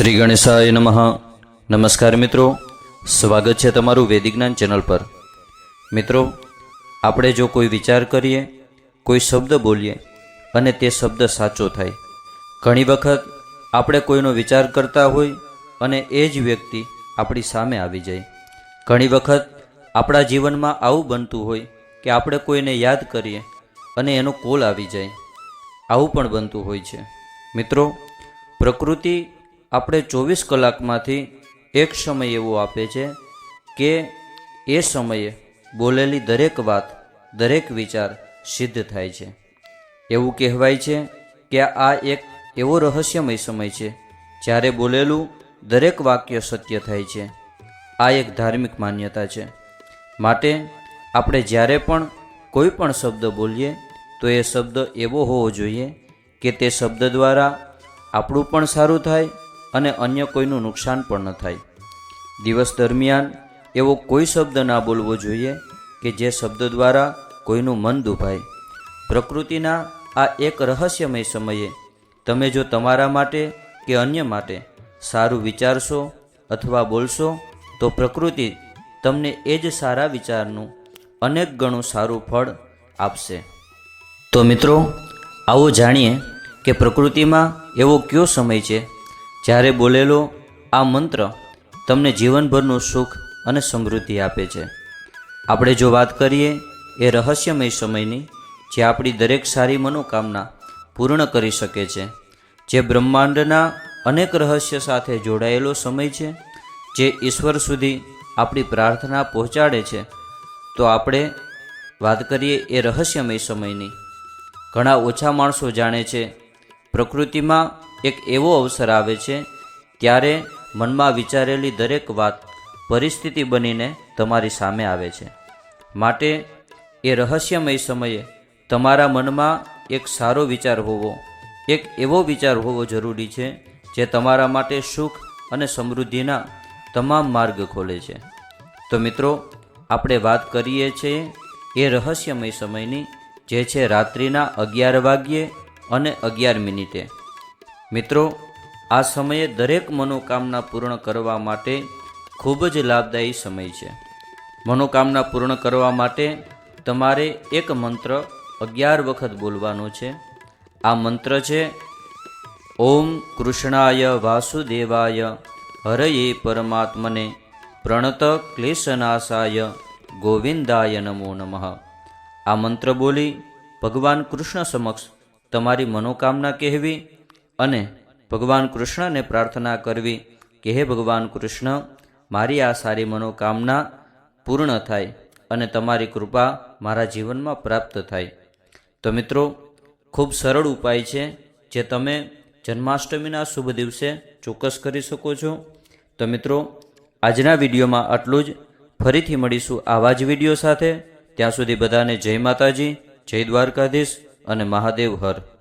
શ્રી ગણેશાય નમઃ। નમસ્કાર મિત્રો, સ્વાગત છે તમારું વૈદિક જ્ઞાન ચેનલ પર। મિત્રો, આપણે જો કોઈ વિચાર કરીએ, કોઈ શબ્દ બોલીએ અને તે શબ્દ સાચો થાય। ઘણી વખત આપણે કોઈનો વિચાર કરતા હોય અને એ જ વ્યક્તિ આપણી સામે આવી જાય। ઘણી વખત આપણા જીવનમાં આવું બનતું હોય કે આપણે કોઈને યાદ કરીએ અને એનો કોલ આવી જાય। આવું પણ બનતું હોય છે। મિત્રો, પ્રકૃતિ આપણે 24 કલાકમાંથી એક સમય એવો આપે છે કે એ સમયે બોલેલી દરેક વાત, દરેક વિચાર સિદ્ધ થાય છે। એવું કહેવાય છે કે આ એક એવો રહસ્યમય સમય છે જ્યારે બોલેલું દરેક વાક્ય સત્ય થાય છે। આ એક ધાર્મિક માન્યતા છે। માટે આપણે જ્યારે પણ કોઈ પણ શબ્દ બોલીએ તો એ શબ્દ એવો હોવો જોઈએ કે તે શબ્દ દ્વારા આપણું પણ સારું થાય અને અન્ય કોઈનું નુકસાન પણ ન થાય। દિવસ દરમિયાન એવો કોઈ શબ્દ ના બોલવો જોઈએ કે જે શબ્દ દ્વારા કોઈનું મન દુભાય। પ્રકૃતિના આ એક રહસ્યમય સમયે તમે જો તમારા માટે કે અન્ય માટે સારું વિચારશો અથવા બોલશો તો પ્રકૃતિ તમને એ જ સારા વિચારનું અનેક ગણું સારું ફળ આપશે। તો મિત્રો, આવો જાણીએ કે પ્રકૃતિમાં એવો કયો સમય છે જ્યારે બોલેલો આ મંત્ર તમને જીવનભરનું સુખ અને સમૃદ્ધિ આપે છે। આપણે જો વાત કરીએ એ રહસ્યમય સમયની, જે આપણી દરેક સારી મનોકામના પૂર્ણ કરી શકે છે, જે બ્રહ્માંડના અનેક રહસ્ય સાથે જોડાયેલો સમય છે, જે ઈશ્વર સુધી આપણી પ્રાર્થના પહોંચાડે છે, તો આપણે વાત કરીએ એ રહસ્યમય સમયની। ઘણા ઓછા માણસો જાણે છે। પ્રકૃતિમાં એક એવો અવસર આવે છે ત્યારે મનમાં વિચારેલી દરેક વાત પરિસ્થિતિ બનીને તમારી સામે આવે છે। માટે એ રહસ્યમય સમયે તમારા મનમાં એક સારો વિચાર હોવો, એક એવો વિચાર હોવો જરૂરી છે જે તમારા માટે સુખ અને સમૃદ્ધિના તમામ માર્ગ ખોલે છે। તો મિત્રો, આપણે વાત કરીએ છીએ એ રહસ્યમય સમયની, જે છે રાત્રિના 11 વાગ્યે અને 11 મિનિટે। મિત્રો, આ સમયે દરેક મનોકામના પૂર્ણ કરવા માટે ખૂબ જ લાભદાયી સમય છે। મનોકામના પૂર્ણ કરવા માટે તમારે એક મંત્ર 11 વખત બોલવાનો છે। આ મંત્ર છે ઓમ કૃષ્ણાય વાસુદેવાય હરયે પરમાત્મને પ્રણત ક્લેશનાશાય ગોવિંદાય નમો નમઃ। આ મંત્ર બોલી ભગવાન કૃષ્ણ સમક્ષ તમારી મનોકામના કહેવી અને ભગવાન કૃષ્ણને પ્રાર્થના કરવી કે હે ભગવાન કૃષ્ણ, મારી આ સારી મનોકામના પૂર્ણ થાય અને તમારી કૃપા મારા જીવનમાં પ્રાપ્ત થાય। તો મિત્રો, ખૂબ સરળ ઉપાય છે જે તમે જન્માષ્ટમીના શુભ દિવસે ચોક્કસ કરી શકો છો। તો મિત્રો, આજના વિડીયોમાં આટલું જ। ફરીથી મળીશું આવા જ વિડીયો સાથે। ત્યાં સુધી બધાને જય માતાજી, જય દ્વારકાધીશ અને મહાદેવ હર।